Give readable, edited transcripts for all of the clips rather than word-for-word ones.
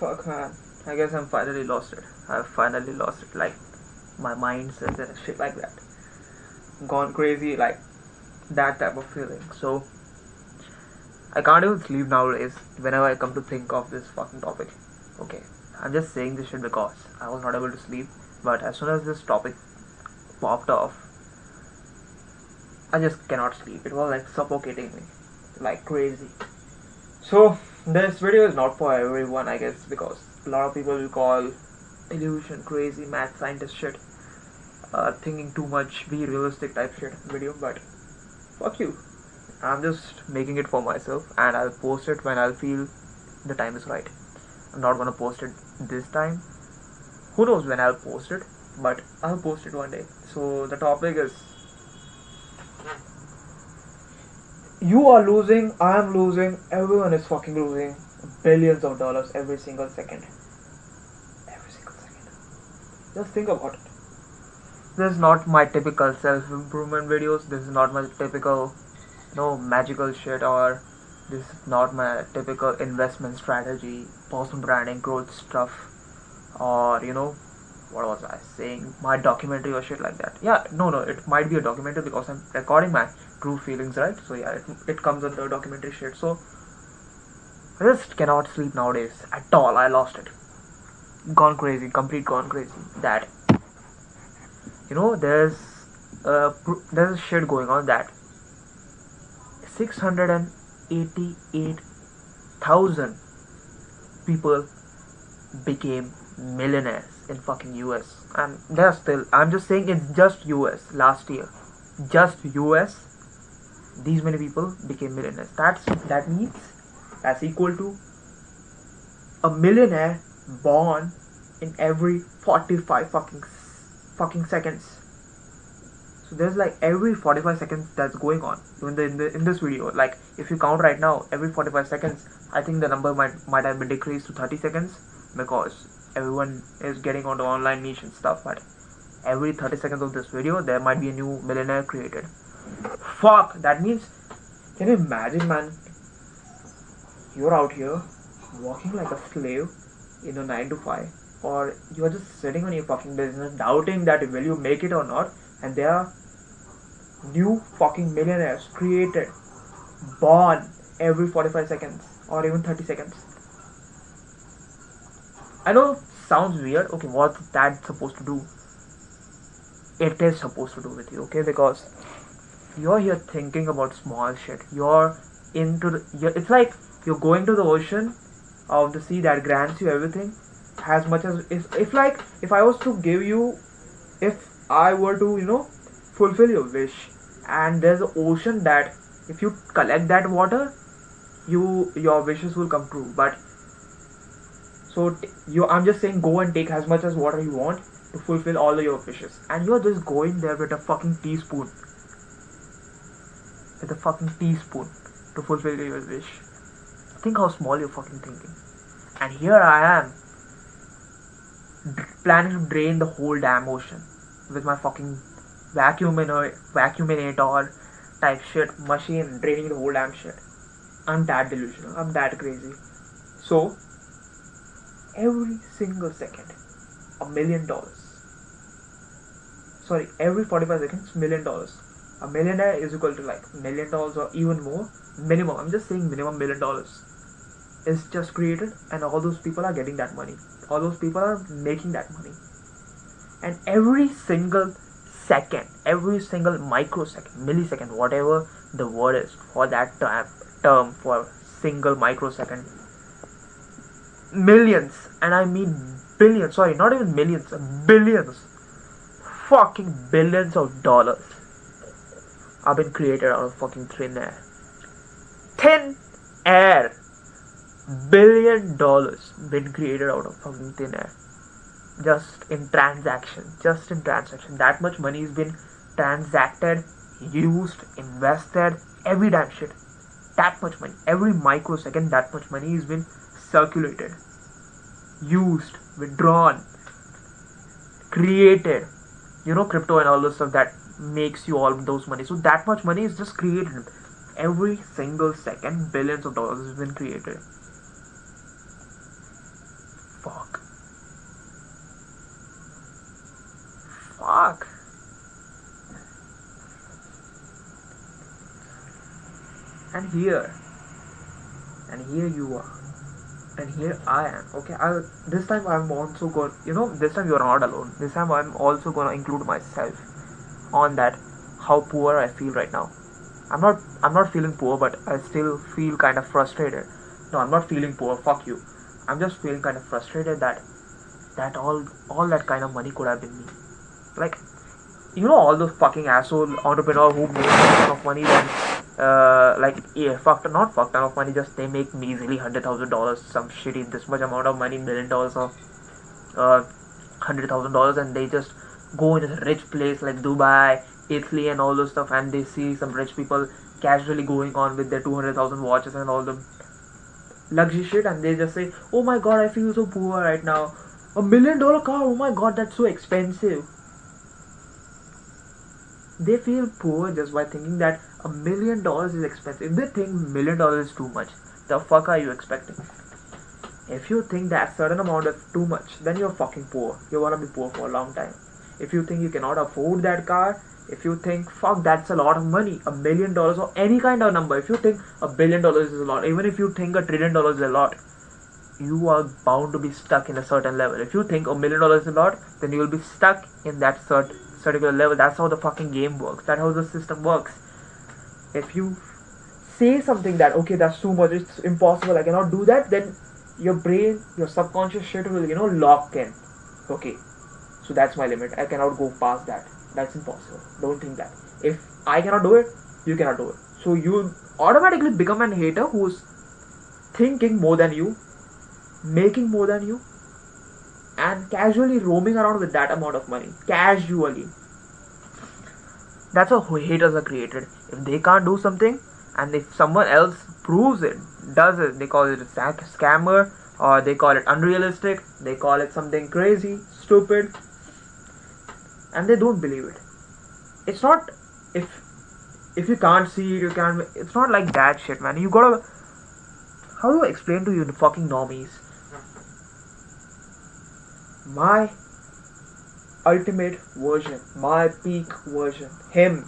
Fuck man. I guess I'm finally lost it. I've finally lost it. Like my mind says and shit like that. Gone crazy, like that type of feeling. So I can't even sleep nowadays whenever I come to think of this fucking topic. Okay. I'm just saying this shit because I was not able to sleep. But as soon as this topic popped off, I just cannot sleep. It was like suffocating me. Like crazy. So this video is not for everyone, I guess, because a lot of people will call illusion crazy, mad scientist shit, thinking too much, be realistic type shit video. But fuck you. I'm just making it for myself, and I'll post it when I'll feel the time is right. I'm not gonna post it this time. Who knows when I'll post it, but I'll post it one day. So the topic is you are losing, I am losing, everyone is fucking losing billions of dollars every single second. Every single second. Just think about it. This is not my typical self-improvement videos. This is not my typical, magical shit, or this is not my typical investment strategy, personal branding, growth stuff, or what was I saying? My documentary or shit like that. Yeah, no, it might be a documentary because I'm recording my true feelings, right? So yeah, it comes under documentary shit. So I just cannot sleep nowadays at all. I lost it. Gone crazy, complete gone crazy. That there's there's shit going on that 688,000 people became millionaires in fucking US, and they're still. I'm just saying it's just US last year, just US. These many people became millionaires. That means that's equal to a millionaire born in every 45 fucking seconds. So there's like every 45 seconds that's going on. Even in this video, like if you count right now, every 45 seconds, I think the number might have been decreased to 30 seconds because everyone is getting onto online niche and stuff. But every 30 seconds of this video, there might be a new millionaire created. Fuck, that means, can you imagine, man? You're out here working like a slave in a 9 to 5, or you're just sitting on your fucking business doubting that will you make it or not, and there are new fucking millionaires created, born every 45 seconds or even 30 seconds. I know, sounds weird. Okay, what's that supposed to do? It is supposed to do with you, okay? Because you're here thinking about small shit. It's like you're going to the ocean of the sea that grants you everything, as much as if I was to give you, if I were to fulfill your wish, and there's an ocean that if you collect that water, your wishes will come true. But so I'm just saying, go and take as much as water you want to fulfill all of your wishes, and you're just going there with a fucking teaspoon, to fulfill your wish. Think how small you're fucking thinking. And here I am, planning to drain the whole damn ocean with my fucking vacuuminator type shit machine, draining the whole damn shit. I'm that delusional. I'm that crazy. So every single second, $1 million. Sorry, every 45 seconds, $1 million. A millionaire is equal to like $1 million or even more. Minimum. I'm just saying minimum $1 million is just created, and all those people are getting that money. All those people are making that money. And every single second, every single microsecond, millisecond, whatever the word is for that term for single microsecond, millions, and I mean billions, sorry, not even millions, billions, fucking billions of dollars have been created out of fucking thin air. Thin air. $1 billion been created out of fucking thin air. Just in transaction. That much money has been transacted, used, invested, every damn shit. That much money. Every microsecond, that much money has been circulated, used, withdrawn, created. Crypto and all those stuff that makes you all those money. So that much money is just created. Every single second, billions of dollars has been created. And here, and here you are, and here I am. Okay, this time I'm also going. This time you're not alone. This time I'm also gonna include myself on that. How poor I feel right now. I'm not feeling poor, but I still feel kind of frustrated. No, I'm not feeling poor. Fuck you. I'm just feeling kind of frustrated that all that kind of money could have been me. Like, all those fucking asshole entrepreneur who make a ton of money, then like, yeah, fucked, not fucked ton of money, just they make measly $100,000, some shitty this much amount of money, $1 million or $100,000, and they just go in a rich place like Dubai, Italy, and all those stuff, and they see some rich people casually going on with their 200,000 watches and all the luxury shit, and they just say, "Oh my god, I feel so poor right now. $1 million car, oh my god, that's so expensive." They feel poor just by thinking that $1 million is expensive. If they think $1 million is too much, the fuck are you expecting? If you think that certain amount is too much, then you're fucking poor. You're gonna be poor for a long time. If you think you cannot afford that car, if you think fuck that's a lot of money, $1 million or any kind of number, if you think $1 billion is a lot, even if you think $1 trillion is a lot, you are bound to be stuck in a certain level. If you think $1 million is a lot, then you will be stuck in that particular level. That's how the fucking game works. That's how the system works. If you say something that okay, that's too much, it's impossible, I cannot do that, then your brain, your subconscious shit will lock in. Okay, so that's my limit. I cannot go past that. That's impossible. Don't think that. If I cannot do it, you cannot do it. So you automatically become an hater who's thinking more than you, making more than you, and casually roaming around with that amount of money. Casually. That's how haters are created. If they can't do something, and if someone else proves it, does it, they call it a scammer, or they call it unrealistic, they call it something crazy, stupid, and they don't believe it. It's not, if you can't see it, you can't. It's not like that shit, man. You gotta. How do I explain to you, the fucking normies? My ultimate version, my peak version, him.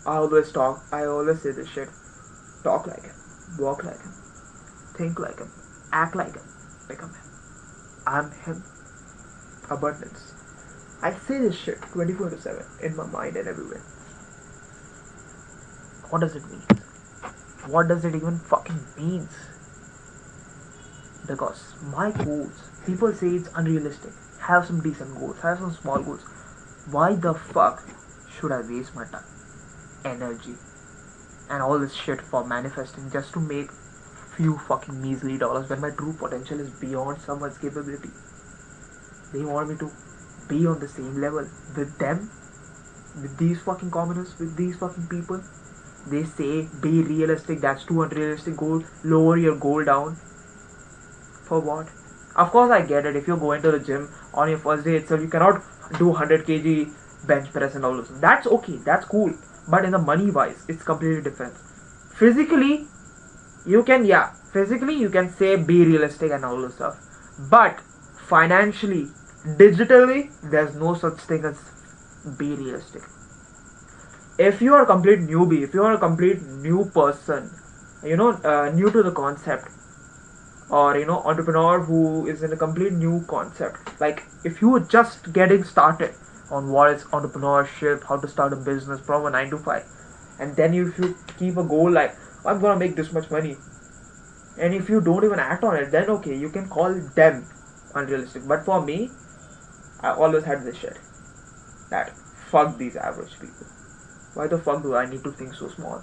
I always say this shit. Talk like him, walk like him, think like him, act like him, become him. I'm him. Abundance. I say this shit 24/7 in my mind and everywhere. What does it mean? What does it even fucking mean? Because my goals, people say it's unrealistic. Have some decent goals, have some small goals. Why the fuck should I waste my time, energy, and all this shit for manifesting just to make few fucking measly dollars when my true potential is beyond someone's capability? They want me to be on the same level with them, with these fucking commoners, with these fucking people. They say be realistic, that's too unrealistic goal, lower your goal down. For what? Of course I get it, if you're going to the gym on your first day itself, you cannot do 100 kg bench press and all this. That's okay, that's cool. But in the money wise, it's completely different. Physically, physically you can say be realistic and all this stuff. But financially, digitally, there's no such thing as be realistic. If you are a complete newbie, if you are a complete new person, new to the concept, or entrepreneur who is in a complete new concept, like if you are just getting started on what is entrepreneurship, how to start a business from a 9 to 5, and then if you keep a goal like I'm gonna make this much money, and if you don't even act on it, then okay, you can call them unrealistic. But for me, I always had this shit that fuck these average people. Why the fuck do I need to think so small?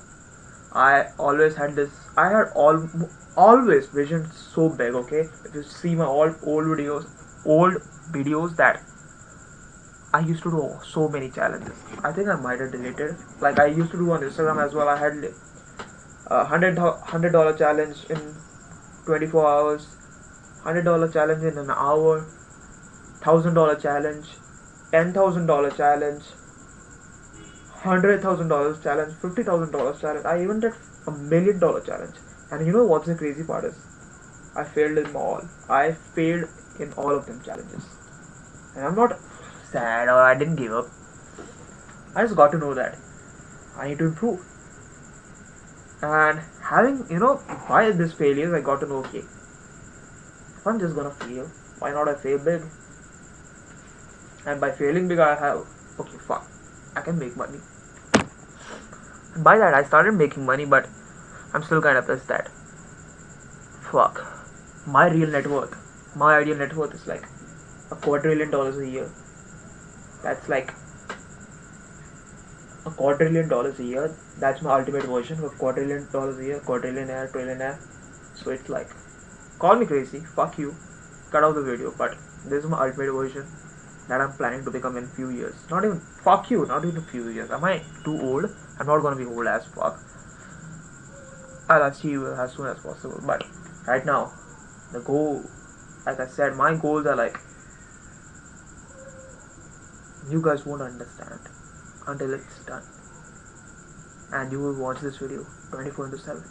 I always had this. I had always vision so big. Okay, if you see my old videos that I used to do so many challenges. I think I might have deleted. Like I used to do on Instagram as well. I had a $100 challenge in 24 hours, $100 challenge in an hour, $1,000 challenge, $10,000 challenge, $100,000 challenge, $50,000 challenge. I even did $1 million challenge. And you know what's the crazy part is? I failed in all. I failed in all of them challenges. And I'm not sad or I didn't give up. I just got to know that I need to improve. And having, by this failures, I got to know, okay, if I'm just gonna fail, why not I fail big? And by failing big, I have, okay, fuck, I can make money. And by that, I started making money, but I'm still kind of pissed that, fuck, my real net worth, my ideal net worth is like $250,000,000 a year. That's like $250,000,000 a year. That's my ultimate version of $250,000,000 a year, quadrillionaire, trillionaire. So it's like, call me crazy, fuck you, cut out the video, but this is my ultimate version that I'm planning to become in few years. Not even, fuck you, not even a few years. Am I too old? I'm not gonna be old as fuck. I'll achieve it as soon as possible. But right now, the goal, like I said, my goals are like, you guys won't understand until it's done. And you will watch this video 24/7.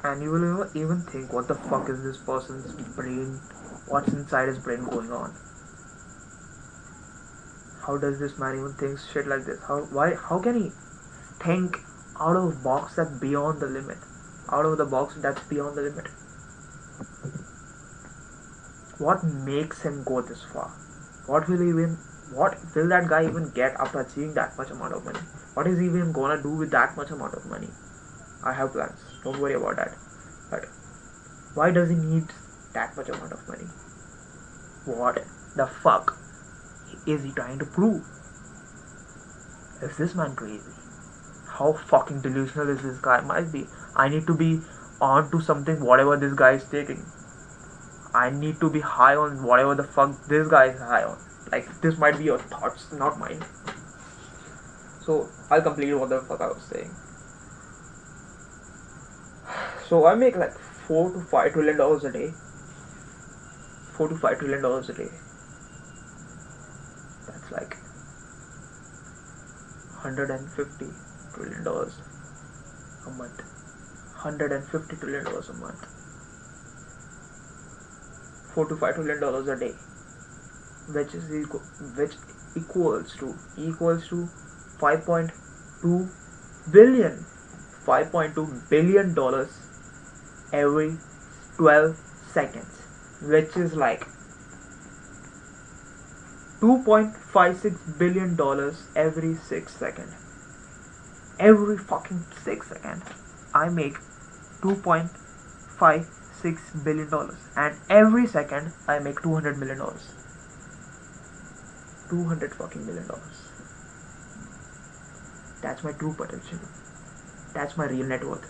And you will even think, what the fuck is this person's brain? What's inside his brain going on? How does this man even think shit like this? How can he think out of a box that's beyond the limit? Out of the box that's beyond the limit. What makes him go this far? What will that guy even get after achieving that much amount of money? What is he even gonna do with that much amount of money? I have plans. Don't worry about that. But why does he need that much amount of money? What the fuck is he trying to prove? Is this man crazy? How fucking delusional is this guy? Might be. I need to be on to something, whatever this guy is taking. I need to be high on whatever the fuck this guy is high on. Like, this might be your thoughts, not mine. So, I'll complete what the fuck I was saying. So, I make like $4 to $5 trillion a day. $4 to $5 trillion a day. That's like $150 trillion a month. $150 trillion a month. $4 to $5 trillion a day, which equals to 5.2 billion, $5.2 billion every 12 seconds, which is like $2.56 billion every 6 seconds. Every fucking 6 seconds, I make $2.56 billion, and every second I make $200 million. $200 fucking million. That's my true potential. That's my real net worth.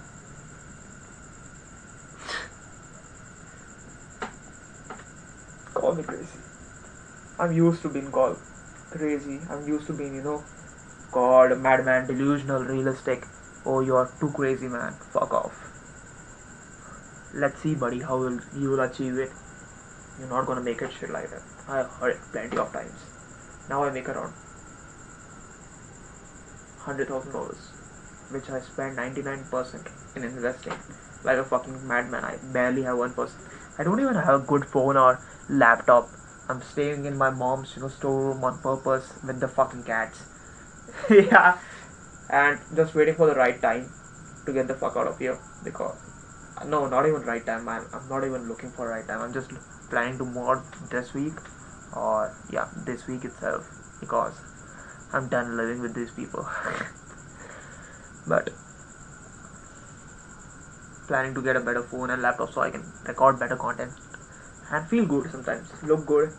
Call me crazy. I'm used to being called crazy. I'm used to being, called madman, delusional, realistic. Oh, you're too crazy, man. Fuck off. Let's see, buddy, how you will achieve it. You're not gonna make it shit like that. I've heard it plenty of times. Now I make around $100,000, which I spend 99% in investing like a fucking madman. I barely have 1%. I don't even have a good phone or laptop. I'm staying in my mom's, storeroom on purpose with the fucking cats. Yeah, and just waiting for the right time to get the fuck out of here. Because no, not even right time. I'm not even looking for right time. I'm just planning to mod this week, or yeah, this week itself, because I'm done living with these people. But planning to get a better phone and laptop so I can record better content and feel good sometimes, look good,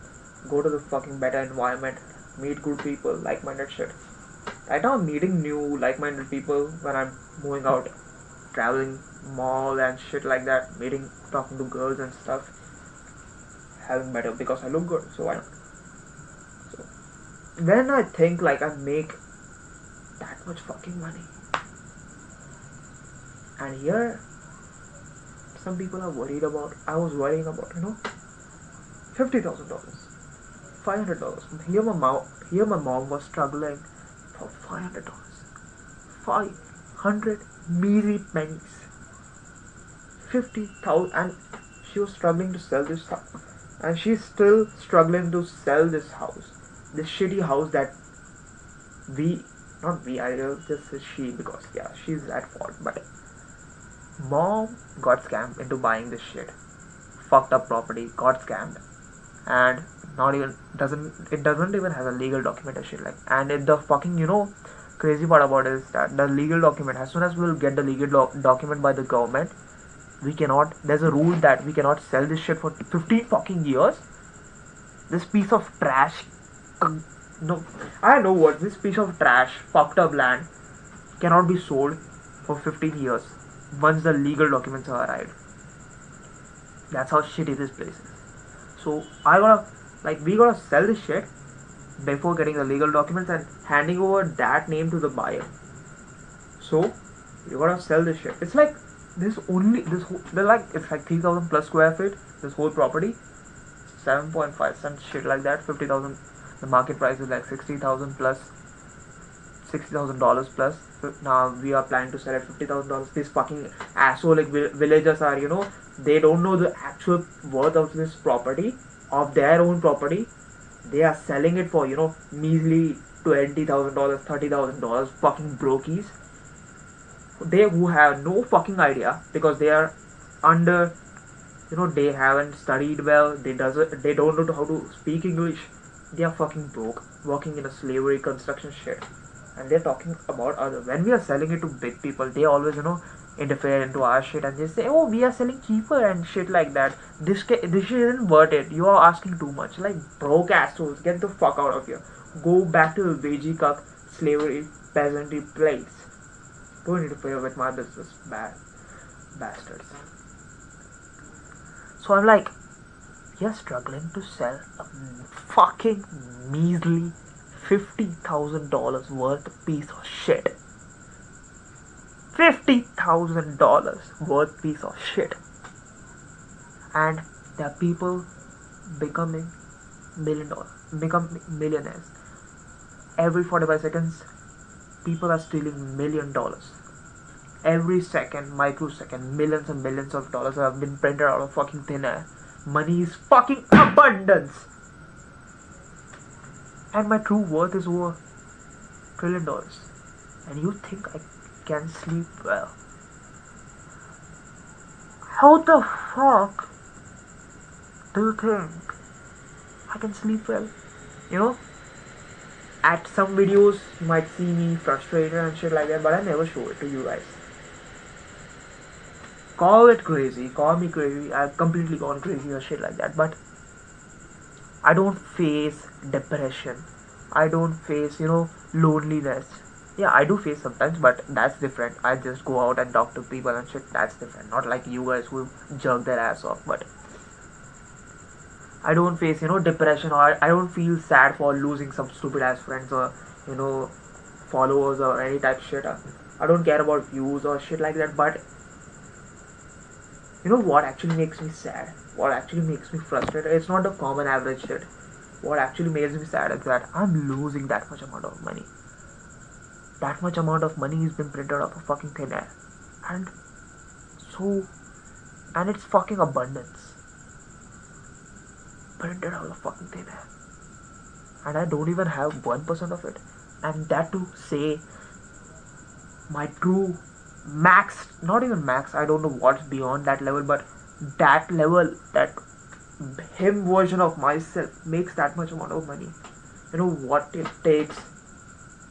go to the fucking better environment, meet good people, like-minded shit. Right now I'm meeting new like-minded people when I'm moving out, traveling mall and shit like that, talking to girls and stuff, having better because I look good, so why not? So when I think like I make that much fucking money, and here some people are worried about, I was worrying about, $50,000, $500. Here my mom was struggling for $500. 500 measly pennies. 50,000, and she was struggling to sell this house. And she's still struggling to sell this house. This shitty house that not we, I'll just say she, because yeah, she's at fault. But mom got scammed into buying this shit. Fucked up property, got scammed, and not even doesn't even have a legal document and shit like. And it, the fucking crazy part about it is that the legal document, as soon as we'll get the legal document by the government, we cannot. There's a rule that we cannot sell this shit for 15 fucking years. This piece of trash. No, I know what this piece of trash, fucked up land cannot be sold for 15 years once the legal documents are arrived. That's how shitty this place is. So I gotta, like, we gotta sell this shit before getting the legal documents and handing over that name to the buyer. So you gotta sell this shit. It's like they're like, it's like 3,000 plus square feet. This whole property, 7.5 cents, shit like that. 50,000. The market price is like 60,000 plus, $60,000 plus. Now we are planning to sell at $50,000. These fucking asshole like villagers are, they don't know the actual worth of this property, of their own property. They are selling it for measly $20,000, $30,000. Fucking brokies. They who have no fucking idea because they are under, they haven't studied well. They don't know how to speak English. They are fucking broke, working in a slavery construction shit, and they're talking about other. When we are selling it to big people, they always interfere into our shit and they say, oh, we are selling cheaper and shit like that. This shit isn't worth it. You are asking too much. Like, broke assholes, get the fuck out of here. Go back to the veggie cuck slavery peasantry place. Don't interfere with my business, bastards. So I'm like, you're struggling to sell a fucking measly $50,000 worth piece of shit. $50,000 worth piece of shit. And there are people becoming become millionaires. Every 45 seconds, people are stealing $1,000,000. Every second, microsecond, millions and millions of dollars have been printed out of fucking thin air. Money is fucking abundance. And my true worth is over $1,000,000,000. And you think I can sleep well? How the fuck do you think I can sleep well? At some videos you might see me frustrated and shit like that, but I never show it to you guys. Call it crazy, call me crazy, I've completely gone crazy or shit like that, but I don't face depression. I don't face, loneliness. Yeah, I do face sometimes, but that's different. I just go out and talk to people and shit, that's different. Not like you guys who jerk their ass off, but I don't face, depression, or I don't feel sad for losing some stupid ass friends or, followers or any type of shit. I don't care about views or shit like that, but what actually makes me sad? What actually makes me frustrated? It's not the common average shit. What actually makes me sad is that I'm losing that much amount of money. That much amount of money has been printed off of fucking thin air. And it's fucking abundance. Printed out of fucking thin air. And I don't even have 1% of it. And that to say, my true max, not even max, I don't know what's beyond that level, but that level, that him version of myself makes that much amount of money. What it takes.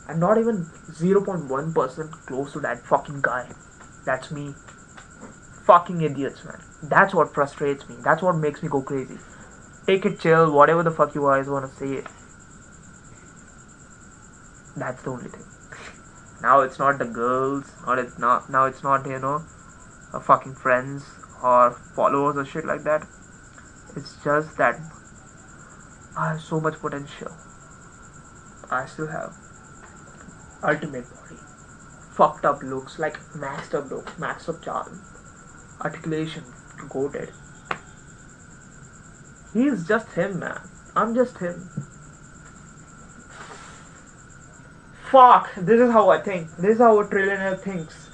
I'm not even 0.1% close to that fucking guy. That's me. Fucking idiots, man. That's what frustrates me. That's what makes me go crazy. Take it chill, whatever the fuck you guys wanna say it. That's the only thing. Now it's not the girls, or it's not, now it's not, fucking friends or followers or shit like that. It's just that I have so much potential. I still have ultimate body, fucked up looks, like maxed up charm, articulation, goated. He's just him, man. I'm just him. Fuck, this is how I think. This is how a trillionaire thinks.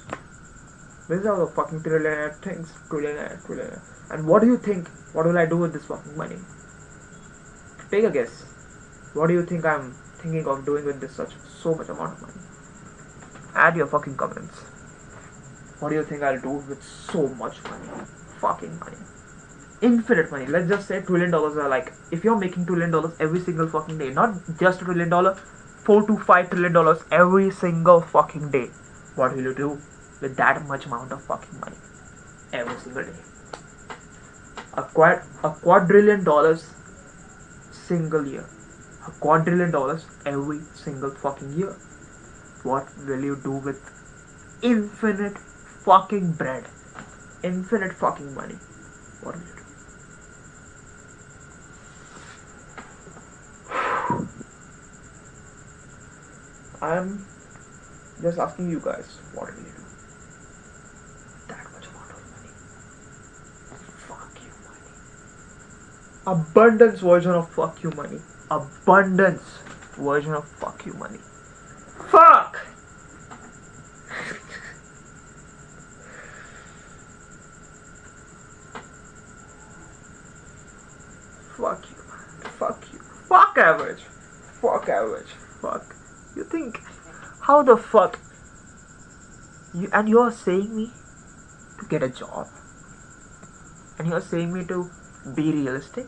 This is how a fucking trillionaire thinks. Trillionaire. And what do you think? What will I do with this fucking money? Take a guess. What do you think I'm thinking of doing with this so much amount of money? Add your fucking comments. What do you think I'll do with so much money? Fucking money. Infinite money. Let's just say $1 trillion are like, if you're making $1 trillion every single fucking day, not just $1 trillion, $4 to $5 trillion every single fucking day. What will you do with that much amount of fucking money every single day? A quadrillion dollars single year. A quadrillion dollars every single fucking year. What will you do with infinite fucking bread? Infinite fucking money. What will you do? I'm just asking you guys, what will you do? That much amount of money. Fuck you, money. Abundance version of fuck you, money. Abundance version of fuck you, money. Fuck! Fuck you, man. Fuck you. Fuck average. Fuck average. Fuck. You think, how the fuck? You're saying me to get a job? And you're saying me to be realistic?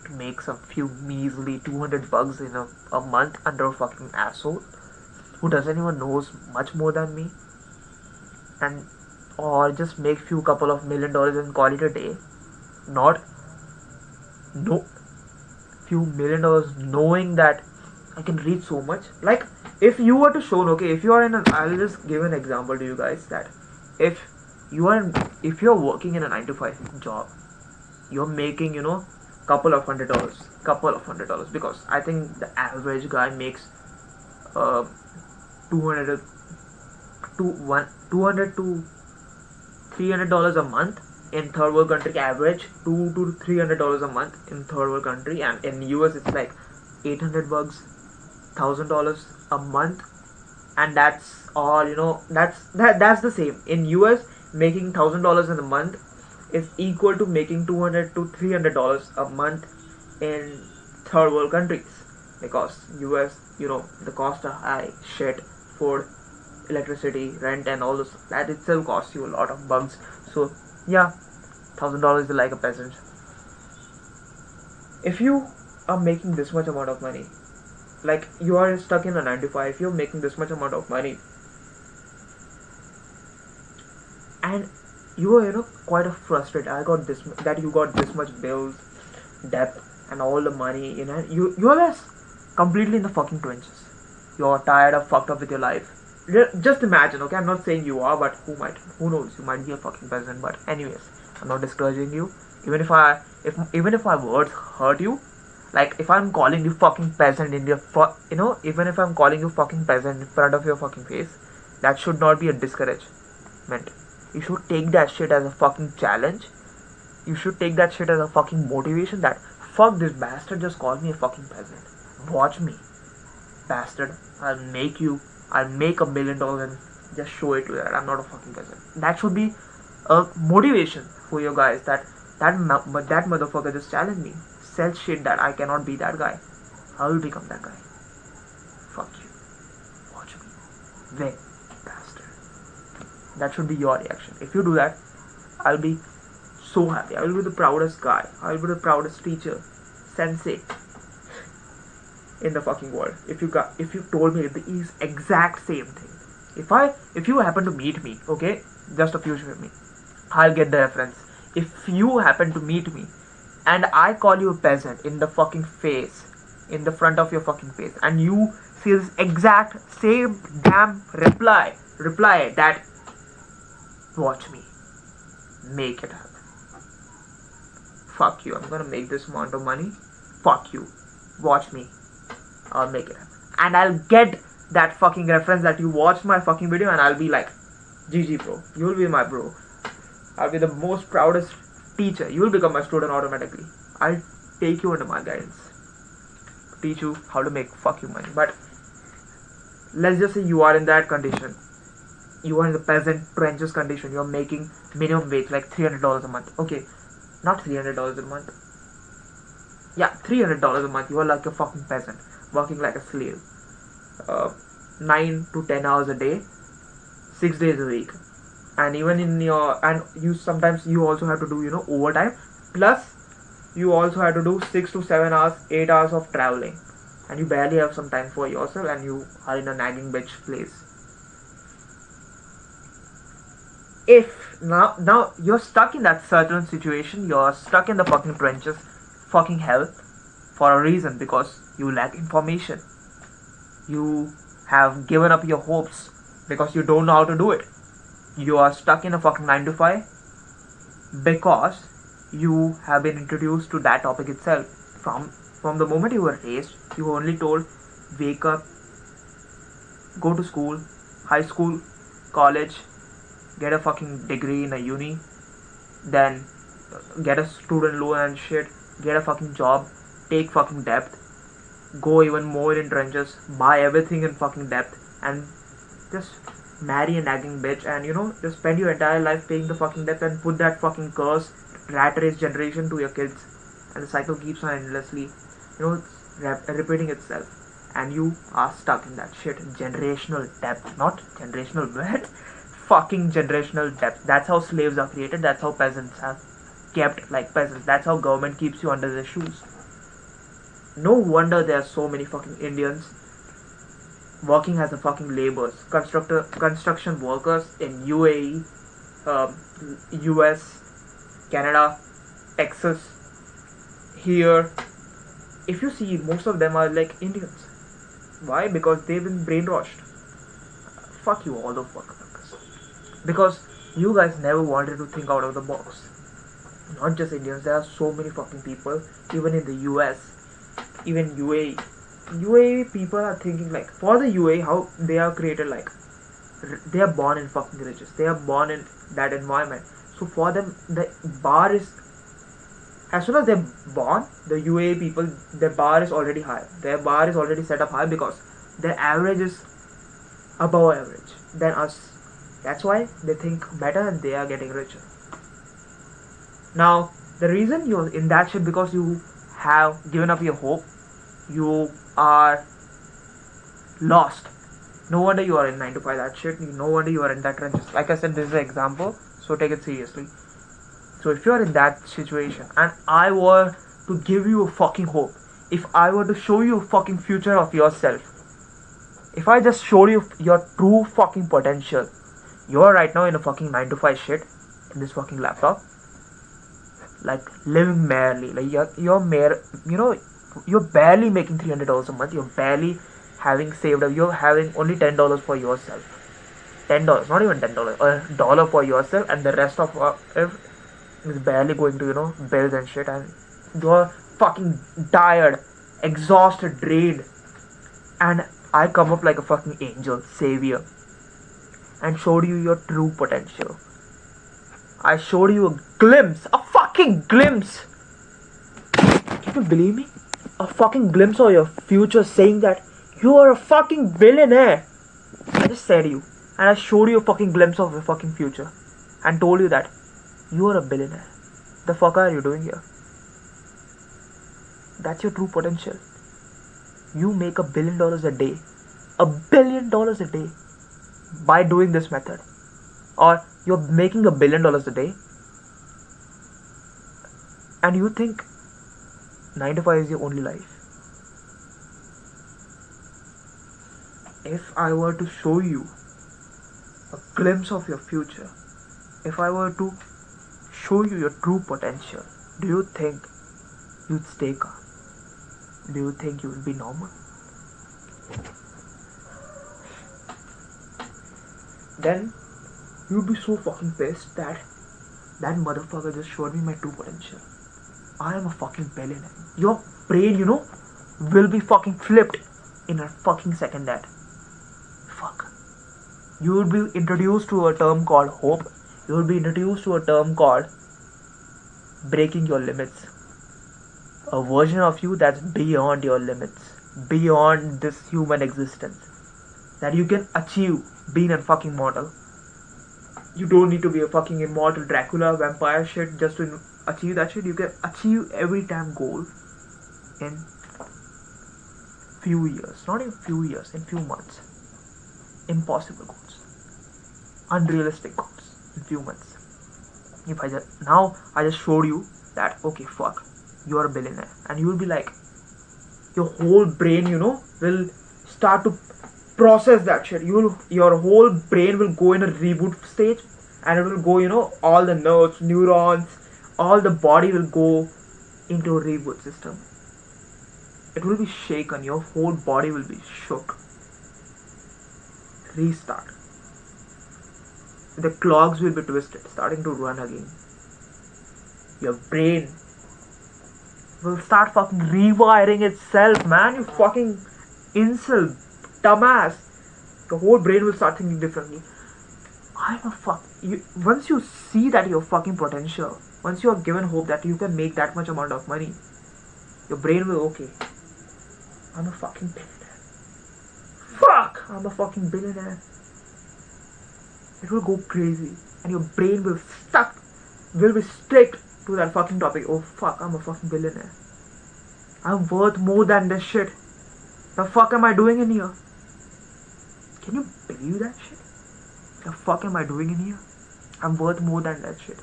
To make some few measly $200 in a month under a fucking asshole who doesn't even knows much more than me? And or just make few couple of $1 million and call it a day? Not no few $1 million knowing that I can reach so much. Like, if you were to show, okay, if you are in a, I'll just give an example to you guys that if you're working in a 9 to 5 job, you're making, couple of $100, because I think the average guy makes 200 to $300 a month in third world country. Average $200 to $300 a month in third world country, and in US it's like $800, $1,000 a month, and that's all. That's the same in US. Making $1,000 in a month is equal to making $200 to $300 a month in third world countries, because US, the cost are high. Shit, food, electricity, rent, and all this, that itself costs you a lot of bucks. So yeah, $1,000 is like a peasant. If you are making this much amount of money, like you are stuck in a 9 to 5, you're making this much amount of money, and you are quite frustrated. That you got this much bills, debt, and all the money. You're just completely in the fucking trenches. You're tired of fucked up with your life. Just imagine, okay? I'm not saying you are, but who knows? You might be a fucking peasant. But anyways, I'm not discouraging you. Even if my words hurt you, like if I'm calling you fucking peasant in your even if I'm calling you fucking peasant in front of your fucking face, that should not be a discouragement. You should take that shit as a fucking challenge. You should take that shit as a fucking motivation that fuck, this bastard just called me a fucking peasant. Watch me, bastard. I'll make $1 million and just show it to you that I'm not a fucking peasant. That should be a motivation for you guys, that motherfucker just challenged me. Sell shit that I cannot be that guy. I will become that guy. Fuck you. Watch me. Win, bastard. That should be your reaction. If you do that, I'll be so happy. I will be the proudest guy. I will be the proudest teacher, sensei in the fucking world. If you told me the exact same thing. If you happen to meet me, okay, just a few with me, I'll get the reference. If you happen to meet me and I call you a peasant in the fucking face, in the front of your fucking face, and you see this exact same damn reply that, watch me make it happen. Fuck you, I'm gonna make this amount of money. Fuck you. Watch me. I'll make it happen. And I'll get that fucking reference that you watched my fucking video, and I'll be like, GG bro, you'll be my bro. I'll be the most proudest teacher. You'll become my student automatically. I'll take you under my guidance, teach you how to make fuck you money. But let's just say you are in that condition. You are in the peasant trenches condition. You're making minimum wage like $300 a month. Okay, not $300 a month. Yeah, $300 a month. You are like a fucking peasant, working like a slave. 9 to 10 hours a day, 6 days a week. And even in your, and you sometimes you also have to do, overtime, plus you also have to do 6 to 7 hours, 8 hours of traveling, and you barely have some time for yourself, and you are in a nagging bitch place. If now you're stuck in that certain situation, you're stuck in the fucking trenches, fucking hell, for a reason, because you lack information. You have given up your hopes because you don't know how to do it. You are stuck in a fucking 9 to 5 because you have been introduced to that topic itself. From the moment you were raised, you were only told, wake up, go to school, high school, college, get a fucking degree in a uni, then get a student loan and shit, get a fucking job, take fucking debt, go even more in trenches, buy everything in fucking debt, and just marry a nagging bitch, and just spend your entire life paying the fucking debt, and put that fucking curse rat race generation to your kids, and the cycle keeps on endlessly, repeating itself, and you are stuck in that shit. Generational debt, not generational debt, fucking generational debt. That's how slaves are created. That's how peasants are kept like peasants. That's how government keeps you under their shoes. No wonder there are so many fucking Indians working as a fucking laborers, construction workers in UAE, US, Canada, Texas. Here, if you see, most of them are like Indians. Why? Because they've been brainwashed. Fuck you, all the fuckers. Because you guys never wanted to think out of the box. Not just Indians, there are so many fucking people, even in the US, even UAE. UAE people are thinking like, for the UAE, how they are created, like, they are born in fucking riches. They are born in that environment. So for them, the bar is, as soon as they're born, the UAE people, their bar is already high. Their bar is already set up high because their average is above average than us. That's why they think better and they are getting richer. Now, the reason you're in that shit, because you have given up your hope, you are lost. No wonder you are in 9 to 5 that shit. No wonder you are in that trenches. Like I said, this is an example, so take it seriously. So if you are in that situation and I were to give you a fucking hope, if I were to show you a fucking future of yourself, if I just showed you your true fucking potential, you're right now in a fucking 9 to 5 shit in this fucking laptop, like living merely, like you're barely making $300 a month. You're barely having saved up. You're having only $10 for yourself. $10, not even $10, $1 for yourself, and the rest of it is barely going to bills and shit. And you're fucking tired, exhausted, drained, and I come up like a fucking angel, savior, and showed you your true potential. I showed you a glimpse, a fucking glimpse. Can you believe me? A fucking glimpse of your future, saying that you are a fucking billionaire. I just said you, and I showed you a fucking glimpse of your fucking future, and told you that you are a billionaire. The fuck are you doing here? That's your true potential. You make $1 billion a day. $1 billion a day by doing this method. Or you're making $1 billion a day and you think 9 to 5 is your only life. If I were to show you a glimpse of your future, if I were to show you your true potential, do you think you'd stay calm? Do you think you would be normal? Then you'd be so fucking pissed that that motherfucker just showed me my true potential. I am a fucking billionaire. Your brain, will be fucking flipped in a fucking second. That fuck. You will be introduced to a term called hope. You will be introduced to a term called breaking your limits. A version of you that's beyond your limits, beyond this human existence, that you can achieve being a fucking mortal. You don't need to be a fucking immortal Dracula vampire shit just to achieve that shit. You can achieve every damn goal in few years, not in few years, in few months. impossible goals, unrealistic goals in few months. If I just now I just showed you that okay fuck, you are a billionaire, and you will be like, your whole brain, will start to process that shit. Your whole brain will go in a reboot stage, and it will go, all the nerves, neurons, all the body will go into a reboot system. It will be shaken, your whole body will be shook. Restart. The clogs will be twisted, starting to run again. Your brain will start fucking rewiring itself, man. You fucking incel, dumbass. The whole brain will start thinking differently. I'm a fuck. Once you see that you're fucking potential, once you are given hope that you can make that much amount of money, your brain will, okay, I'm a fucking billionaire. Fuck, I'm a fucking billionaire. It will go crazy, and your brain will be strict to that fucking topic. Oh fuck, I'm a fucking billionaire. I'm worth more than this shit. The fuck am I doing in here? Can you believe that shit? The fuck am I doing in here? I'm worth more than that shit.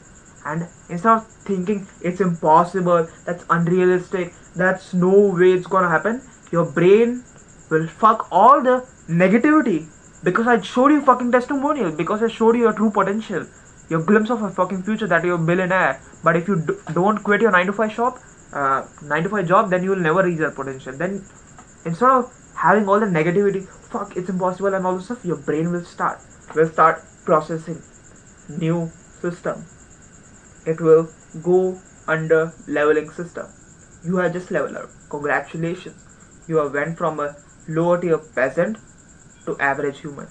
And instead of thinking it's impossible, that's unrealistic, that's no way it's gonna happen, your brain will fuck all the negativity. Because I showed you fucking testimonial, because I showed you your true potential, your glimpse of a fucking future that you're a billionaire. But if you don't quit your 9 to 5 shop, 9 to 5 job, then you will never reach your potential. Then instead of having all the negativity, fuck, it's impossible and all this stuff, your brain will start processing new system. It will go under leveling system. You have just leveled up. Congratulations. You have went from a lower tier peasant to average human.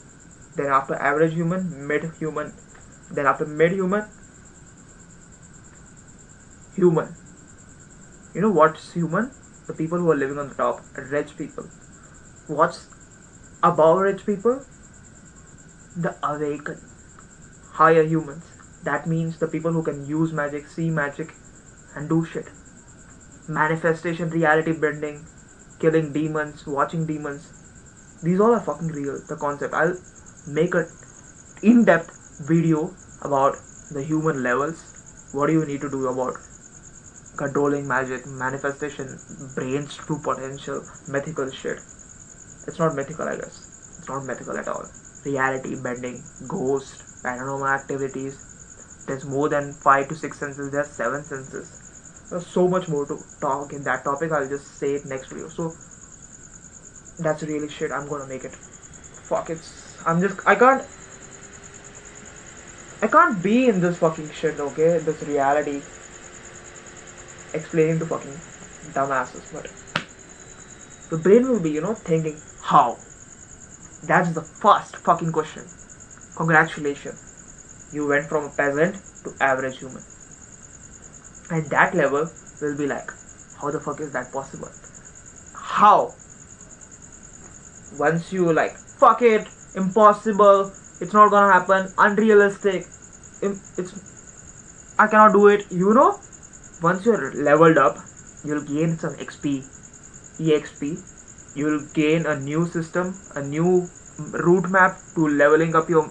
Then after average human, mid-human. Then after mid-human, human. You know what's human? The people who are living on the top, rich people. What's above rich people? The awakened, higher humans. That means the people who can use magic, see magic, and do shit. Manifestation, reality bending, killing demons, watching demons. These all are fucking real. The concept. I'll make a in-depth video about the human levels. What do you need to do about controlling magic, manifestation, brain's true potential, mythical shit. It's not mythical, I guess. It's not mythical at all. Reality bending, ghost, paranormal activities. There's more than 5 to 6 senses. There's 7 senses. There's so much more to talk in that topic. I'll just say it next video. So that's really shit. I'm gonna make it. Fuck, I can't be in this fucking shit, okay? This reality explaining to fucking dumbasses, but the brain will be, thinking, how? That's the first fucking question. Congratulations. You went from a peasant to average human. And that level will be like, how the fuck is that possible? How? Once you like, fuck it, impossible, it's not gonna happen, unrealistic, I cannot do it, once you're leveled up, you'll gain some EXP, you'll gain a new system, a new route map to leveling up your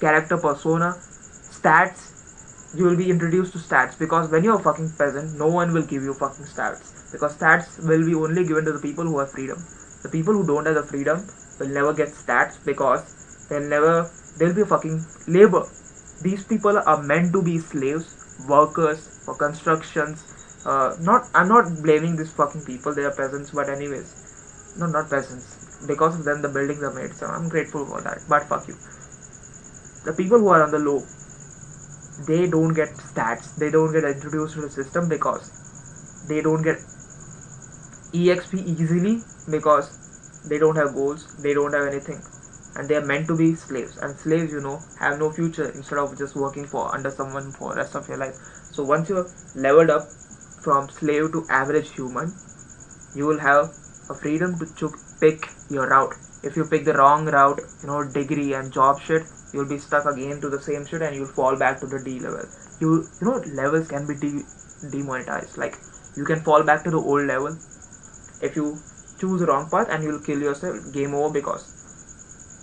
character persona, stats. You will be introduced to stats, because when you're a fucking peasant, no one will give you fucking stats, because stats will be only given to the people who have freedom. The people who don't have the freedom will never get stats, because they'll be a fucking labor. These people are meant to be slaves, workers for constructions. I'm not blaming these fucking people, they are peasants, but anyways, no, not peasants. Because of them, the buildings are made, so I'm grateful for that. But fuck you. The people who are on the low, they don't get stats, they don't get introduced to the system, because they don't get EXP easily, because they don't have goals, they don't have anything, and they are meant to be slaves, and slaves, have no future instead of just working for under someone for the rest of your life. So once you're leveled up from slave to average human, you will have a freedom to pick your route. If you pick the wrong route, degree and job shit, you'll be stuck again to the same shit, and you'll fall back to the D level. Levels can be demonetized. Like, you can fall back to the old level if you choose the wrong path, and you'll kill yourself. Game over, because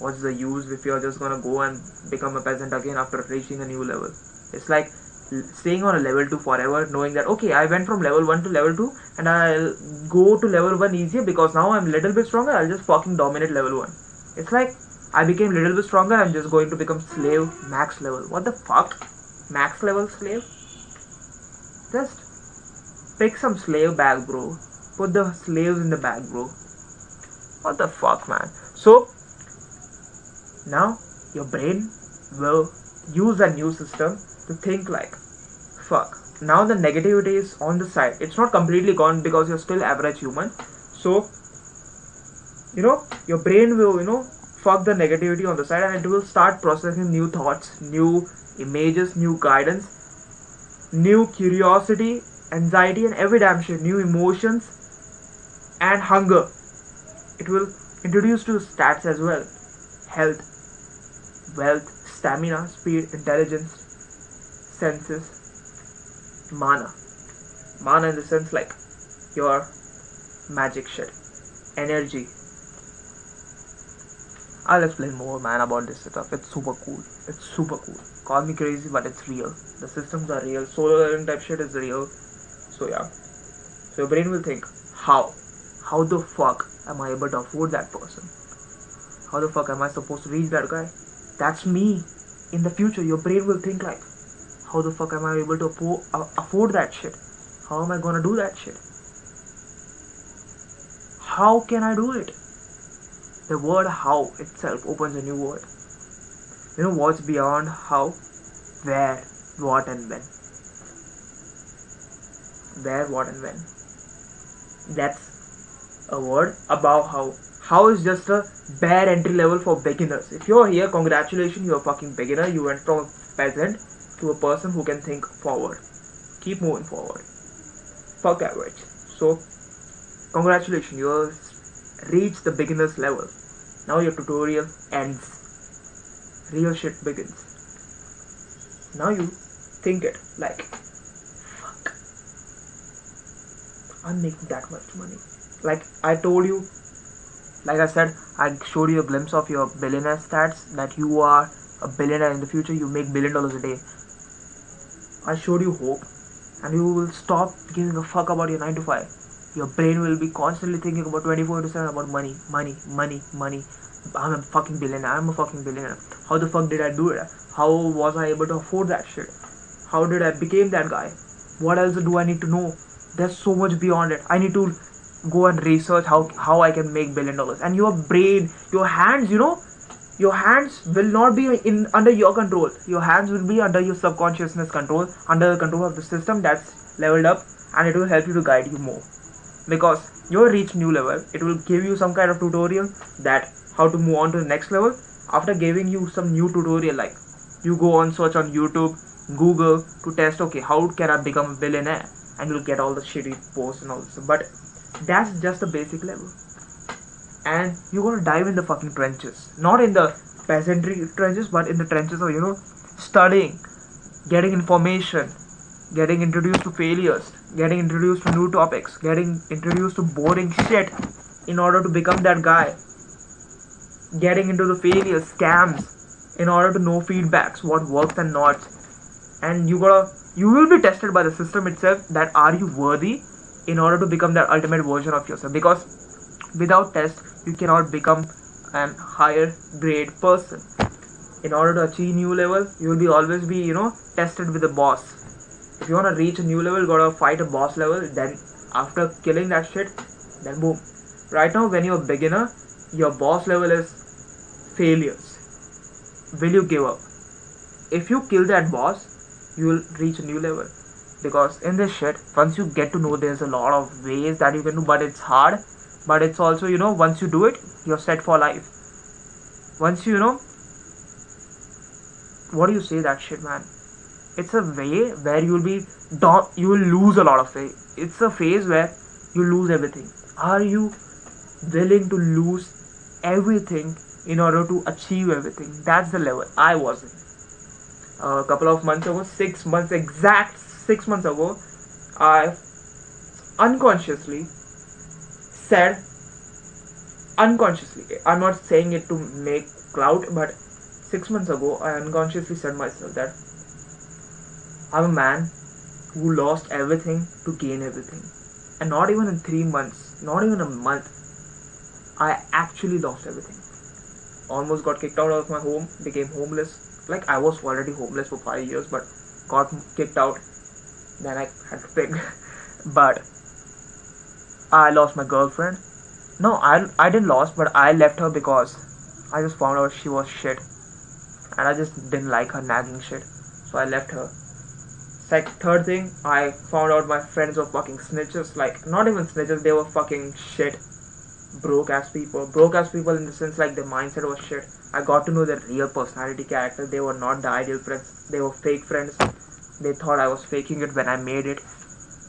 What's the use if you're just gonna go and become a peasant again after reaching a new level? It's like staying on a level 2 forever, knowing that okay, I went from level 1 to level 2 and I'll go to level 1 easier because now I'm a little bit stronger, I'll just fucking dominate level 1. It's like I became a little bit stronger, I'm just going to become slave max level. What the fuck? Max level slave? Just pick some slave bag, bro. Put the slaves in the bag, bro. What the fuck, man? So, now your brain will use a new system to think like, fuck. Now the negativity is on the side. It's not completely gone because you're still average human. So, your brain will, fuck the negativity on the side and it will start processing new thoughts, new images, new guidance, new curiosity, anxiety, and every damn shit, new emotions and hunger. It will introduce to stats as well: health, wealth, stamina, speed, intelligence, senses, mana. Mana in the sense like your magic shit, energy. I'll explain more, man, about this setup. It's super cool. It's super cool. Call me crazy, but it's real. The systems are real. Solar leveling type shit is real. So yeah. So your brain will think, how? How the fuck am I able to afford that person? How the fuck am I supposed to reach that guy? That's me. In the future, your brain will think like, how the fuck am I able to afford that shit? How am I gonna do that shit? How can I do it? The word how itself opens a new world. You know what's beyond how? Where, what, and when. Where, what, and when. That's a word above how. How is just a bare entry level for beginners. If you're here, congratulations, you're a fucking beginner. You went from a peasant to a person who can think forward. Keep moving forward. Fuck average. So, congratulations, you reached the beginner's level. Now your tutorial ends. Real shit begins. Now you think it like, fuck, I'm making that much money. Like I told you, like I said, I showed you a glimpse of your billionaire stats, that you are a billionaire in the future, you make $1 billion a day. I showed you hope, and you will stop giving a fuck about your 9 to 5. Your brain will be constantly thinking about 24/7 about money, money, money, money. I'm a fucking billionaire. I'm a fucking billionaire. How the fuck did I do it? How was I able to afford that shit? How did I become that guy? What else do I need to know? There's so much beyond it. I need to go and research how I can make $1 billion. And your brain, your hands, your hands will not be in under your control. Your hands will be under your subconsciousness control, under the control of the system that's leveled up, and it will help you to guide you more. Because you reach new level, it will give you some kind of tutorial that how to move on to the next level. After giving you some new tutorial, like you go on search on YouTube, Google to test, okay, how can I become a billionaire, and you'll get all the shitty posts and all this. But that's just the basic level, and you're gonna dive in the fucking trenches, not in the peasantry trenches, but in the trenches of studying, getting information, getting introduced to failures, getting introduced to new topics, getting introduced to boring shit in order to become that guy, getting into the failures, scams, in order to know feedbacks, what works and not. And you will be tested by the system itself, that are you worthy in order to become that ultimate version of yourself. Because without test, you cannot become an higher grade person. In order to achieve new level, you will be always be tested with a boss. If you want to reach a new level, you gotta fight a boss level. Then after killing that shit, then boom. Right now, when you're a beginner, your boss level is failures. Will you give up? If you kill that boss, you will reach a new level. Because in this shit, once you get to know, there's a lot of ways that you can do, but it's hard. But it's also, once you do it, you're set for life. Once what do you say that shit, man? It's a way where you will lose a lot of faith. It's a phase where you lose everything. Are you willing to lose everything in order to achieve everything? That's the level I was in. A couple of months ago, 6 months, exact 6 months ago, I unconsciously said, I'm not saying it to make clout, but 6 months ago I unconsciously said myself that I'm a man who lost everything to gain everything. And not even in 3 months, not even a month, I actually lost everything. Almost got kicked out of my home, became homeless. Like I was already homeless for 5 years, but got kicked out. Then I had to pick. But I lost my girlfriend. No, I didn't lost, but I left her because I just found out she was shit, and I just didn't like her nagging shit. So I left her. Third thing, I found out my friends were fucking snitches. Like not even snitches, they were fucking shit. Broke ass people. Broke ass people in the sense like their mindset was shit. I got to know their real personality character. They were not the ideal friends. They were fake friends. They thought I was faking it when I made it.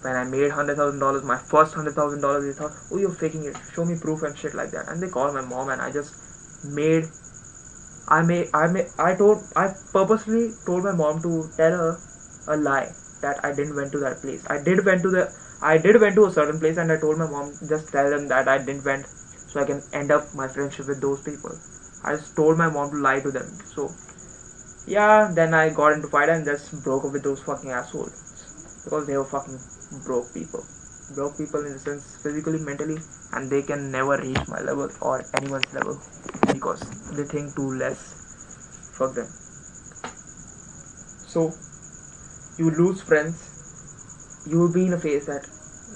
When I made $100,000, my first $100,000, they thought, oh, you're faking it. Show me proof and shit like that. And they called my mom, and I just made. I purposely told my mom to tell her a lie that I didn't went to that place. I did went to a certain place, and I told my mom just tell them that I didn't went, so I can end up my friendship with those people. I just told my mom to lie to them. So yeah, then I got into fight and just broke up with those fucking assholes because they were fucking broke people. Broke people in the sense physically, mentally, and they can never reach my level or anyone's level because they think too less. Fuck them. So you lose friends, you will be in a phase that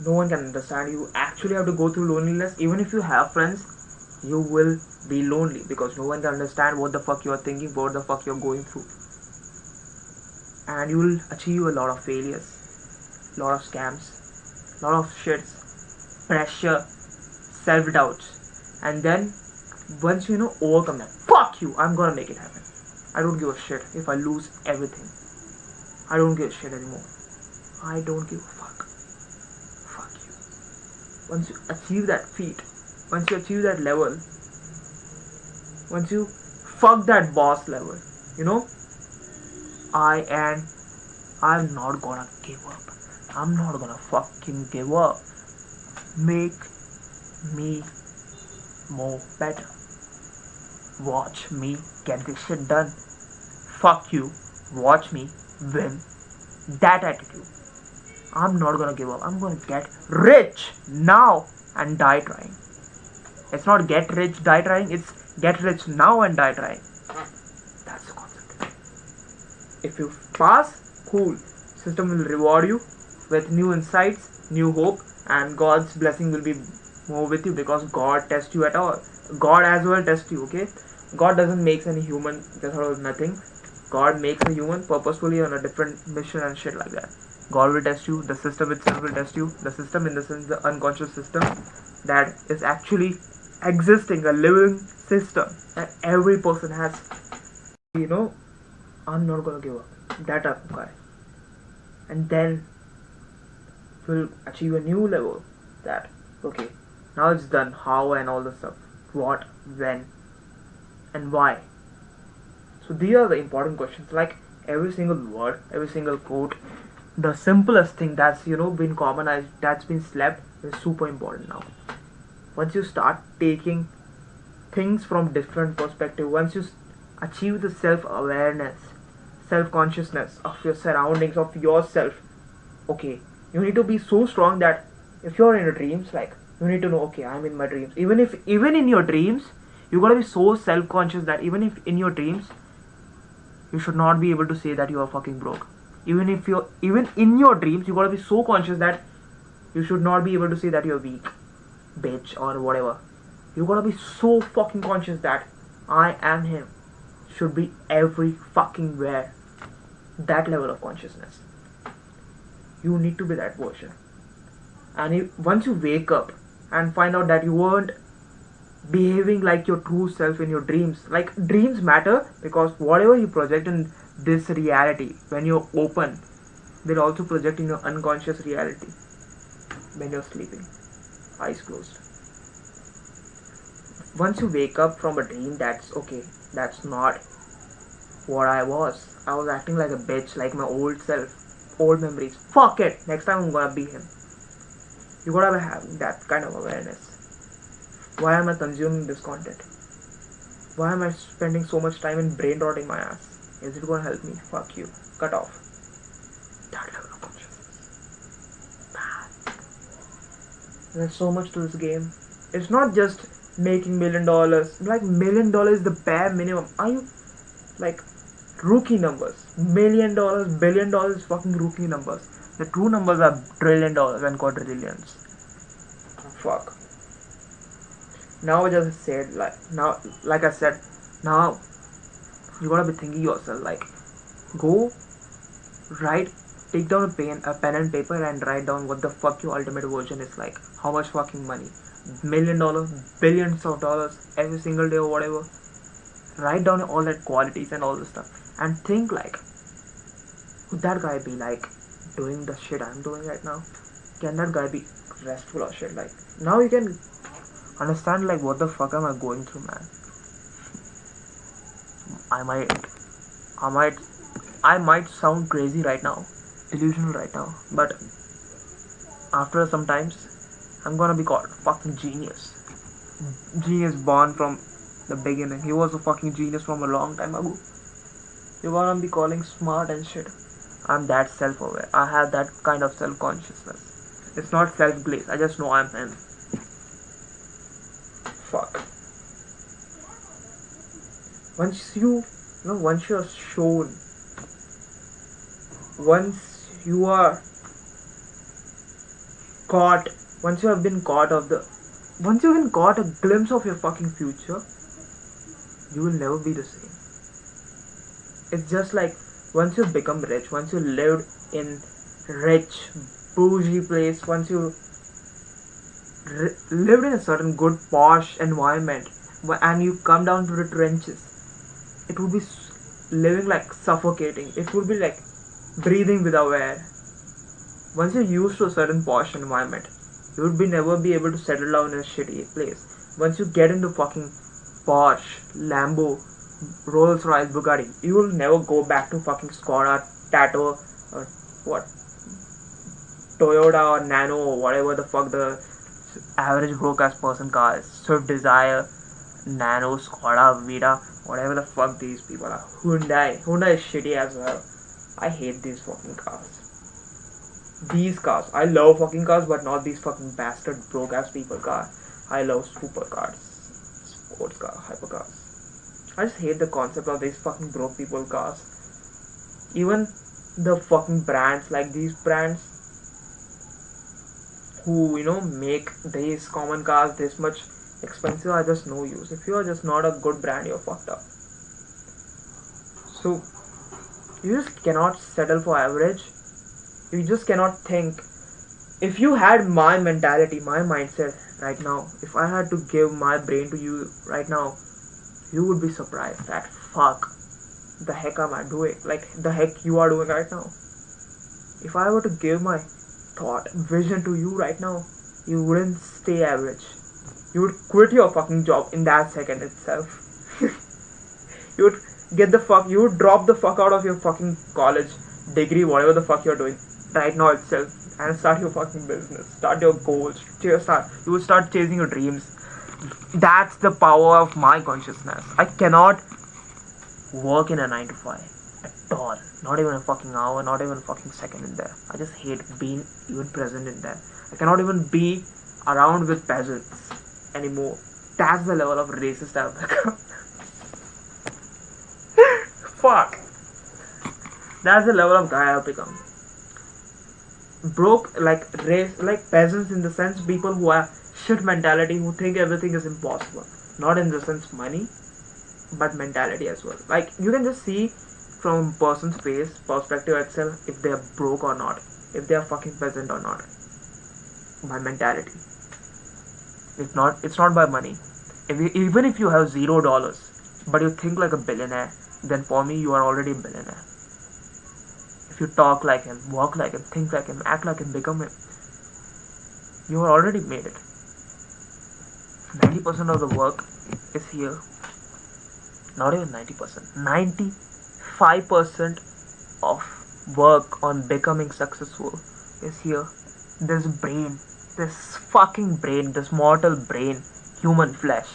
no one can understand. You actually have to go through loneliness. Even if you have friends, you will be lonely because no one can understand what the fuck you are thinking, what the fuck you're going through. And you will achieve a lot of failures, lot of scams, lot of shits, pressure, self-doubts. And then once you overcome that, fuck you, I'm gonna make it happen. I don't give a shit if I lose everything. I don't give a shit anymore. I don't give a fuck. Fuck you. Once you achieve that feat, once you achieve that level, once you fuck that boss level, you know, I am I'm not gonna give up. I'm not gonna fucking give up. Make me more better. Watch me get this shit done. Fuck you. Watch me win. That attitude. I'm not gonna give up. I'm gonna get rich now and die trying. It's not get rich, die trying. It's get rich now and die trying. That's the concept. If you pass, cool. System will reward you with new insights, new hope, and God's blessing will be more with you because God tests you at all. God as well tests you, okay? God doesn't make any human just out of nothing. God makes a human purposefully on a different mission and shit like that. God will test you, the system itself will test you. The system, in the sense, the unconscious system that is actually existing, a living system that every person has. You know, I'm not gonna give up. That type of guy. And then will achieve a new level that, okay, now it's done. How and all the stuff. What, when, and why. So these are the important questions. Like every single word, every single quote, the simplest thing that's been commonized, that's been slept, is super important now. Once you start taking things from different perspective, once you achieve the self-awareness, self-consciousness of your surroundings, of yourself, okay, you need to be so strong that if you're in your dreams, like you need to know, okay, I'm in my dreams. Even in your dreams, you gotta be so self-conscious that even if in your dreams, you should not be able to say that you are fucking broke. Even in your dreams, you gotta be so conscious that you should not be able to say that you're weak, bitch, or whatever. You gotta be so fucking conscious that I am him should be every fucking where. That level of consciousness. You need to be that version. And once you wake up and find out that you weren't behaving like your true self in your dreams, like dreams matter because whatever you project in this reality, when you're open, they'll also project in your unconscious reality when you're sleeping, eyes closed. Once you wake up from a dream, that's okay, that's not what I was acting like a bitch, like my old self, old memories. Fuck it, next time I'm gonna be him. You gotta have that kind of awareness. Why am I consuming this content? Why am I spending so much time in brain rotting my ass? Is it gonna help me? Fuck you. Cut off. That level of consciousness. There's so much to this game. It's not just making $1 million. Like $1 million is the bare minimum. Are you like rookie numbers? $1 million, $1 billion is fucking rookie numbers. The true numbers are $1 trillion and quadrillions. Fuck. Now I just said like I said, now you gotta be thinking yourself like, go write, take down a pen and paper and write down what the fuck your ultimate version is like. How much fucking money? $1 million, billions of dollars every single day or whatever. Write down all that qualities and all this stuff and think like, would that guy be like doing the shit I'm doing right now? Can that guy be restful or shit? Like now you can understand like what the fuck am I going through, man. I might I might I might sound crazy right now, delusional right now, but after some times I'm gonna be called fucking genius. Genius born from the beginning. He was a fucking genius from a long time ago. You're gonna be calling smart and shit. I'm that self-aware. I have that kind of self-consciousness. It's not self-glaze. I just know I'm him. Fuck. Once you're shown, once you are caught, once you have been caught once you've been caught a glimpse of your fucking future, you will never be the same. It's just like once you become rich, once you lived in rich, bougie place, once you lived in a certain good posh environment, and you come down to the trenches, it would be living like suffocating. It would be like breathing without air. Once you're used to a certain posh environment, you would be never be able to settle down in a shitty place. Once you get into fucking posh, Lambo, Rolls Royce, Bugatti, you will never go back to fucking Skoda, Tato, or what, Toyota or Nano or whatever the fuck the average broke ass person car is. Swift Desire, Nano, Skoda, Vita, whatever the fuck these people are. Hyundai is shitty as well. I hate these fucking cars. These cars. I love fucking cars, but not these fucking bastard broke ass people cars. I love supercars, sports cars, hypercars. I just hate the concept of these fucking broke people cars. Even the fucking brands, like these brands who make these common cars this much expensive, are just no use. If you are just not a good brand, you're fucked up. So you just cannot settle for average. You just cannot think. If you had my mentality, my mindset right now, if I had to give my brain to you right now, you would be surprised that fuck the heck am I doing? Like the heck you are doing right now. If I were to give my thought, vision to you right now, you wouldn't stay average. You would quit your fucking job in that second itself. You would you would drop the fuck out of your fucking college degree, whatever the fuck you're doing right now itself, and start your fucking business, start your goals, you would start chasing your dreams. That's the power of my consciousness. I cannot work in a 9 to 5 at all. Not even a fucking hour, not even a fucking second in there. I just hate being even present in there. I cannot even be around with peasants anymore. That's the level of racist I've become. Fuck. That's the level of guy I've become. Broke, like peasants, in the sense people who have shit mentality, who think everything is impossible. Not in the sense money, but mentality as well. Like you can just see from person's face perspective itself if they are broke or not, if they are fucking peasant or not. By mentality. It's not by money. Even if you have $0, but you think like a billionaire, then for me you are already a billionaire. If you talk like him, walk like him, think like him, act like him, become him, you are already made it. 90% of the work is here. Not even 90%. 95% of work on becoming successful is here. This brain, this fucking brain, this mortal brain, human flesh.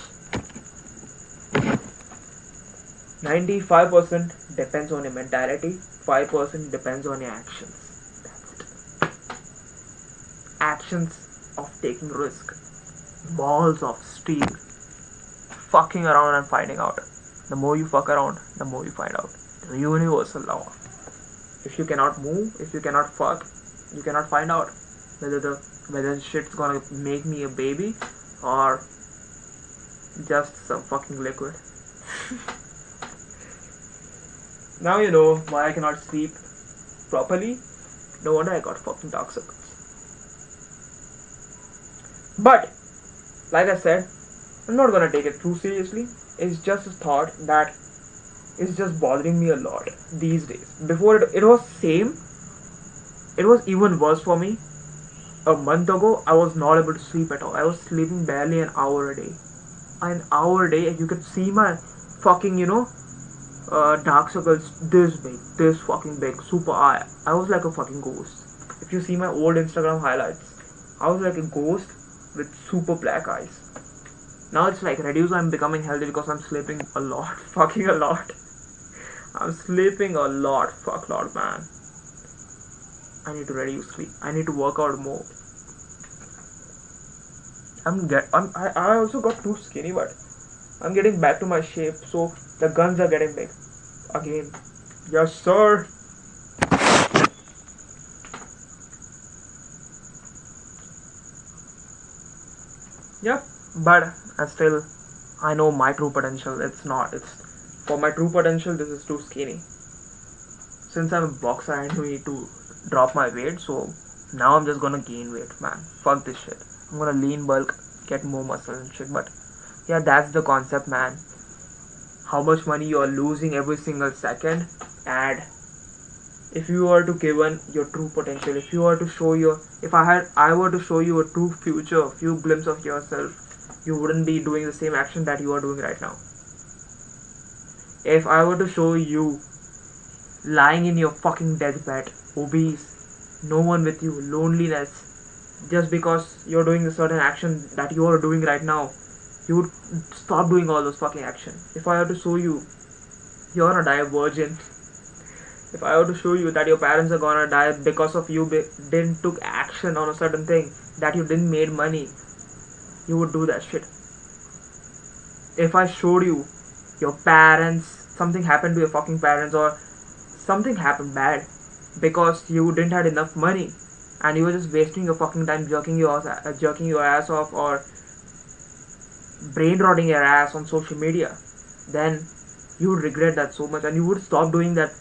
95% depends on your mentality, 5% depends on your actions. That's it. Actions of taking risk, balls of steel, fucking around and finding out. The more you fuck around, the more you find out. The universal law. If you cannot move, if you cannot fuck, you cannot find out whether shit's gonna make me a baby or just some fucking liquid. Now you know why I cannot sleep properly. No wonder I got fucking dark circles. But like I said, I'm not gonna take it too seriously. It's just a thought that is just bothering me a lot these days. Before it was same. It was even worse for me. A month ago, I was not able to sleep at all. I was sleeping barely an hour a day. An hour a day, you could see my fucking, dark circles this big, this fucking big, super eye. I was like a fucking ghost. If you see my old Instagram highlights, I was like a ghost with super black eyes. Now it's like reduced. I'm becoming healthy because I'm sleeping a lot, fucking a lot. I'm sleeping a lot, fuck lot, man. I need to reduce sleep. I need to work out more. I also got too skinny, but I'm getting back to my shape. So the guns are getting big again. Yes, sir. Yeah, but I know my true potential. It's not. It's for my true potential. This is too skinny. Since I'm a boxer, I need to drop my weight. So now I'm just gonna gain weight, man. Fuck this shit. I'm gonna lean bulk, get more muscle and shit. But yeah, that's the concept, man. How much money you are losing every single second, and if you were to given your true potential, if you were to show I were to show you a true future, a few glimpses of yourself, you wouldn't be doing the same action that you are doing right now. If I were to show you lying in your fucking deathbed, obese, no one with you, loneliness, just because you're doing a certain action that you are doing right now, you would stop doing all those fucking action. If I were to show you you're gonna die a virgin, if I were to show you that your parents are gonna die because of you didn't took action on a certain thing, that you didn't made money, you would do that shit. If I showed you your parents, something happened to your fucking parents, or something happened bad because you didn't have enough money and you were just wasting your fucking time jerking your ass off or brain rotting your ass on social media, then you would regret that so much and you would stop doing that,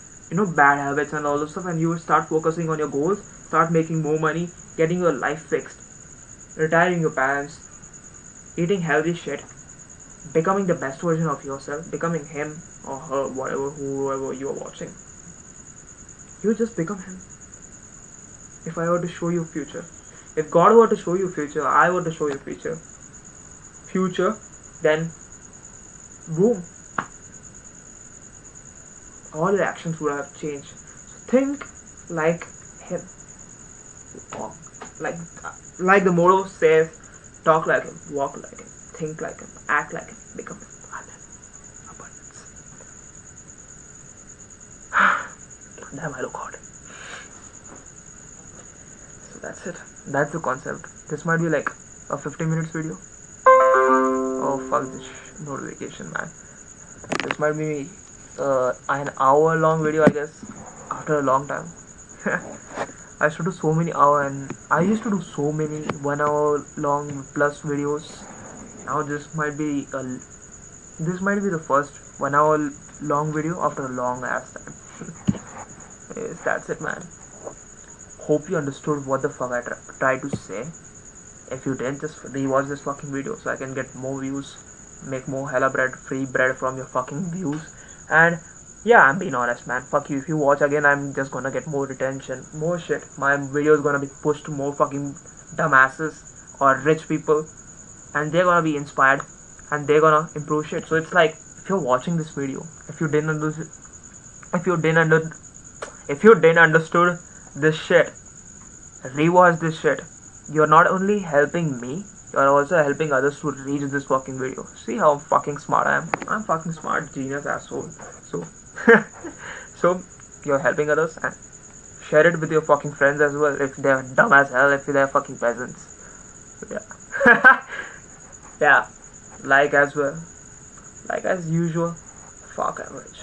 bad habits and all those stuff, and you would start focusing on your goals, start making more money, getting your life fixed, retiring your parents, eating healthy shit, becoming the best version of yourself, becoming him or her, whatever, whoever you are watching. You just become him. If I were to show you future, if God were to show you future, I were to show you future, then boom, all your actions would have changed. So think like him. Like the motto says, talk like him, walk like him, think like him, act like him, become him. Abundance. Damn, I look hot. So that's it. That's the concept. This might be like a 50 minutes video. Oh fuck this notification, man. This might be an hour long video, I guess, after a long time. I used to do so many hour, and I used to do so many 1 hour long plus videos. Now this might be the first 1 hour long video after a long ass time. Yes, that's it, man. Hope you understood what the fuck I tried to say. If you didn't, just rewatch this fucking video so I can get more views, make more hella bread, free bread from your fucking views. And yeah, I'm being honest, man. Fuck you. If you watch again, I'm just gonna get more attention, more shit. My video is gonna be pushed to more fucking dumbasses or rich people, and they're gonna be inspired and they're gonna improve shit. So it's like, if you're watching this video, if you didn't understood this shit, rewatch this shit. You're not only helping me, You're also helping others to reach this fucking video. See how fucking smart I am? I'm fucking smart, genius asshole. So, so you're helping others and share it with your fucking friends as well if they're dumb as hell, if they're fucking peasants. Yeah. Yeah. Like as well. Like as usual. Fuck average.